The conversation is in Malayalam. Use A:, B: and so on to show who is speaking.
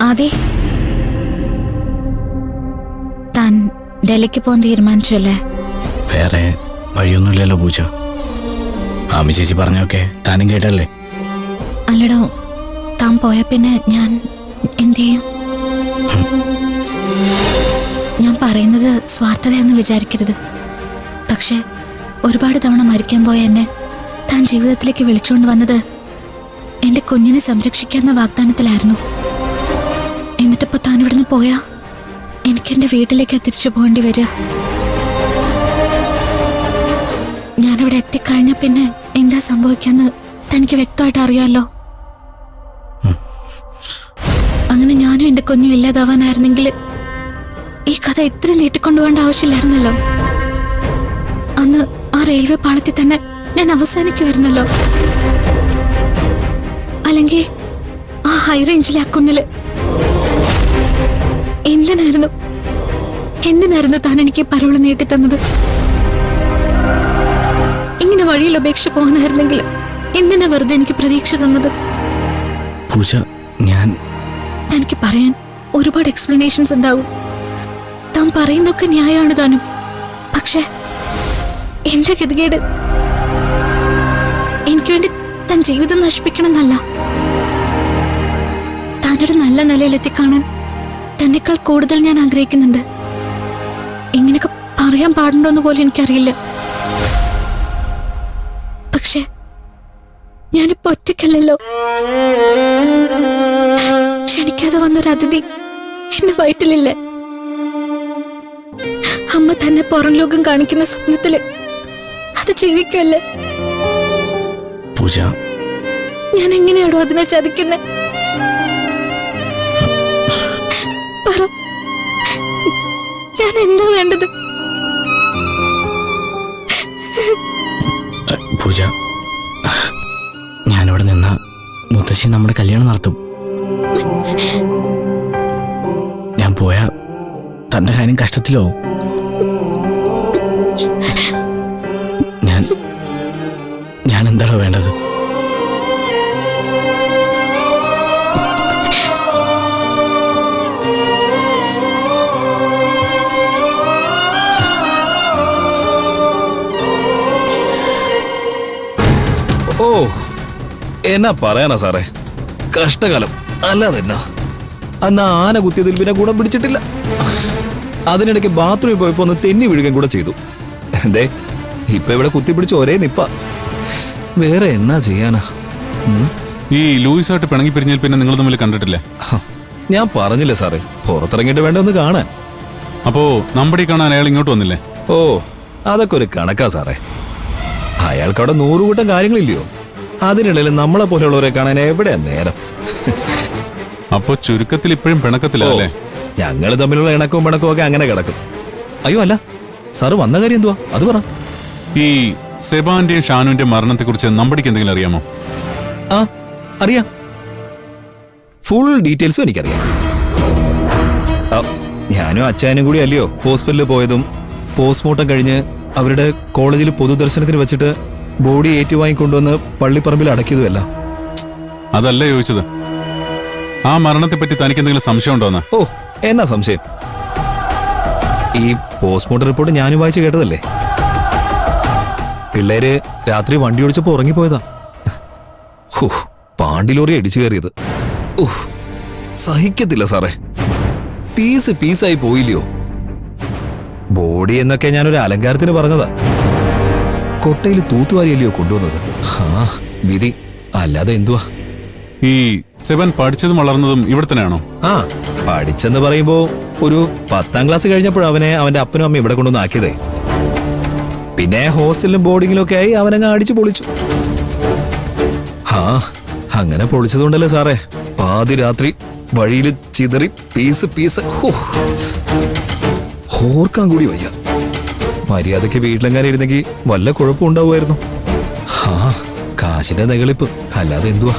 A: ആദി, താൻ ഡൽഹിക്ക് പോകാൻ തീരുമാനിച്ചല്ലേ?
B: വേറെ വഴിയൊന്നുമില്ലല്ലോ പൂജ. ആമി ചേച്ചി പറഞ്ഞൊക്കെ താനും കേട്ടല്ലേ?
A: അല്ലടോ, താൻ പോയ പിന്നെ ഞാൻ എന്തു ചെയ്യും? ഞാൻ പറയുന്നത് സ്വാർത്ഥതയെന്ന് വിചാരിക്കരുത്. പക്ഷെ ഒരുപാട് തവണ മരിക്കാൻ പോയ എന്നെ താൻ ജീവിതത്തിലേക്ക് വിളിച്ചുകൊണ്ട് വന്നത് എന്റെ കുഞ്ഞിനെ സംരക്ഷിക്കാന്ന വാഗ്ദാനത്തിലായിരുന്നു. എന്നിട്ടിപ്പോ താൻ ഇവിടുന്ന് പോയാ എനിക്ക് എന്റെ വീട്ടിലേക്ക് തിരിച്ചു പോകേണ്ടി വരിക. ഞാനിവിടെ എത്തിക്കഴിഞ്ഞ പിന്നെ എന്താ സംഭവിക്കാന്ന് തനിക്ക് വ്യക്തമായിട്ട് അറിയാലോ. അങ്ങനെ ഞാനും എന്റെ കുഞ്ഞും ഇല്ലാതാവാനായിരുന്നെങ്കിൽ ഈ കഥ ഇത്രയും നീട്ടിക്കൊണ്ടുപോകേണ്ട ആവശ്യമില്ലായിരുന്നല്ലോ. അന്ന് ആ റെയിൽവേ പാളത്തിൽ തന്നെ ഞാൻ അവസാനിക്കുമായിരുന്നല്ലോ. അല്ലെങ്കിൽ ആ ഹൈ റേഞ്ചിലെ ആ കുന്നില്. എന്തിനായിരുന്നു താൻ എനിക്ക് പരോള് നീട്ടിത്തന്നത്? ഇങ്ങനെ വഴിയിൽ അപേക്ഷ പോകാനായിരുന്നെങ്കിൽ എന്തിനാ വെറുതെ എനിക്ക് പ്രതീക്ഷ തന്നത്?
B: പൂജ, ഞാൻ
A: തനിക്ക് പറയാൻ ഒരുപാട് എക്സ്പ്ലനേഷൻസ് ഉണ്ടാവും. താൻ പറയുന്നൊക്കെ ന്യായമാണ് താനും. പക്ഷെ എന്റെ ഗതികേട് എനിക്ക് വേണ്ടി താൻ ജീവിതം നശിപ്പിക്കണമെന്നല്ല. താനൊരു നല്ല നിലയിലെത്തിക്കാണാൻ തന്നെക്കാൾ കൂടുതൽ ഞാൻ ആഗ്രഹിക്കുന്നുണ്ട്. ഇങ്ങനെയൊക്കെ പറയാൻ പാടുണ്ടോന്ന് പോലും എനിക്കറിയില്ല. പക്ഷെ ഞാനിപ്പോ ഒറ്റയ്ക്കല്ലല്ലോ. ക്ഷണിക്കാതെ വന്നൊരു അതിഥി എന്നെ വയറ്റിലില്ലേ? അമ്മ തന്നെ പുറം ലോകം കാണിക്കുന്ന സ്വപ്നത്തില് അത് ജീവിക്കല്ലേ?
B: പൂജ,
A: ഞാൻ എങ്ങനെയാണോ അതിനെ ചതിക്കുന്നെ? പറ, ഞാൻ എന്താ വേണ്ടത്?
B: പൂജ, ഞാനിവിടെ നിന്ന മുത്തശ്ശി നമ്മുടെ കല്യാണം നടത്തും. ഞാൻ പോയാ തന്റെ കാര്യം കഷ്ടത്തിലോ? ഞാൻ എന്താണോ വേണ്ടത്?
C: ഓ, എന്നാ പറയാനാ സാറേ, കഷ്ടകാലം അല്ലാതെ എന്നാ. അന്ന് ആന കുത്തിയതിൽ പിന്നെ ഗുണം പിടിച്ചിട്ടില്ല. അതിനിടയ്ക്ക് ബാത്റൂമിൽ പോയപ്പോ ഒന്ന് തെന്നി വീഴുകയും കൂടെ ചെയ്തു. എന്തേ ഇപ്പൊ ഇവിടെ കുത്തിപ്പിടിച്ച് ഒരേ നിപ്പ. വേറെ എന്നാ ചെയ്യാനാ?
D: ഈ ലൂയിസായിട്ട് പിണങ്ങി പിരിഞ്ഞാൽ പിന്നെ നിങ്ങൾ തമ്മിൽ കണ്ടിട്ടില്ലേ?
C: ഞാൻ പറഞ്ഞില്ലേ സാറേ, പുറത്തിറങ്ങിയിട്ട് വേണ്ട ഒന്ന് കാണാൻ.
D: അപ്പോ നമ്പടി കാണാൻ അയാൾ ഇങ്ങോട്ട് വന്നില്ലേ?
C: ഓ, അതൊക്കെ ഒരു കണക്കാ സാറേ. അയാൾക്ക് അവിടെ 100 കൂട്ടം കാര്യങ്ങളില്ലയോ? അതിനിടയിൽ നമ്മളെ പോലെയുള്ളവരെ കാണാൻ എവിടെയാ നേരം?
D: അപ്പൊ ചുരുക്കത്തിൽ ഇപ്പോഴും പിണക്കത്തിലല്ലേ?
C: ഞങ്ങൾ തമ്മിലുള്ള ഇണക്കവും പിണക്കവും ഒക്കെ അങ്ങനെ കിടക്കും. അയ്യോ അല്ല, സാറ് വന്ന കാര്യം എന്തുവാ അത് പറ.
D: ഈ സെബാന്റെയും ഷാനുവിന്റെ മരണത്തെ കുറിച്ച് നമ്പടിക്ക് എന്തെങ്കിലും അറിയാമോ?
C: ആ, അറിയാം. ഫുൾ ഡീറ്റെയിൽസും എനിക്കറിയാം. ഞാനും അച്ചായനും കൂടി അല്ലയോ ഹോസ്പിറ്റലിൽ പോയതും പോസ്റ്റ്മോർട്ടം കഴിഞ്ഞ് അവരുടെ കോളേജിൽ പൊതുദർശനത്തിന് വെച്ചിട്ട് ബോഡി ഏറ്റുവാങ്ങിക്കൊണ്ടുവന്ന് പള്ളിപ്പറമ്പിൽ അടക്കിയതുമല്ല.
D: അതല്ല ചോദിച്ചത്. ആ മരണത്തെപ്പറ്റി തനിക്ക് എന്തെങ്കിലും സംശയം ഉണ്ടോന്ന്?
C: ഓ, എന്നാ സംശയം? ഈ പോസ്റ്റ്മോർട്ടം റിപ്പോർട്ട് ഞാനും വായിച്ചു കേട്ടതല്ലേ. പിള്ളേര് രാത്രി വണ്ടി ഓടിച്ചപ്പോ ഉറങ്ങിപ്പോയതാ. പാണ്ടിലോറി അടിച്ചു കയറിയത്. സഹിക്കത്തില്ല സാറേ. പീസായി പോയില്ലയോ? ബോഡി എന്നൊക്കെ ഞാനൊരു അലങ്കാരത്തിന് പറഞ്ഞതാ. കൊട്ടയിൽ തൂത്തുവാരിയല്ലയോ കൊണ്ടുവന്നത്. വിധി അല്ലാതെ എന്തുവാ?
D: ഈ സെബൻ പഠിച്ചതും വളർന്നതും ഇവിടെ തന്നെയാണോ?
C: ആ, പഠിച്ചെന്ന് പറയുമ്പോ ഒരു 10ാം ക്ലാസ് കഴിഞ്ഞപ്പോൾ അവനെ അവന്റെ അപ്പനും അമ്മയും ഇവിടെ കൊണ്ടുവന്ന് ആക്കിയതേ. പിന്നെ ഹോസ്റ്റലിലും ബോർഡിങ്ങിലും ഒക്കെ ആയി അവനങ്ങ് അടിച്ചു പൊളിച്ചു. അങ്ങനെ പൊളിച്ചതുകൊണ്ടല്ലേ സാറേ പാതി രാത്രി വഴിയിൽ ചിതറി പീസ് ഓർക്കാൻ കൂടി വയ്യ. മര്യാദയ്ക്ക് വീട്ടിലെങ്ങാനും ഇരുന്നെങ്കിൽ വല്ല കുഴപ്പം ഉണ്ടാവുമായിരുന്നു. കാശിന്റെ നെകളിപ്പ് അല്ലാതെ എന്തുവാ?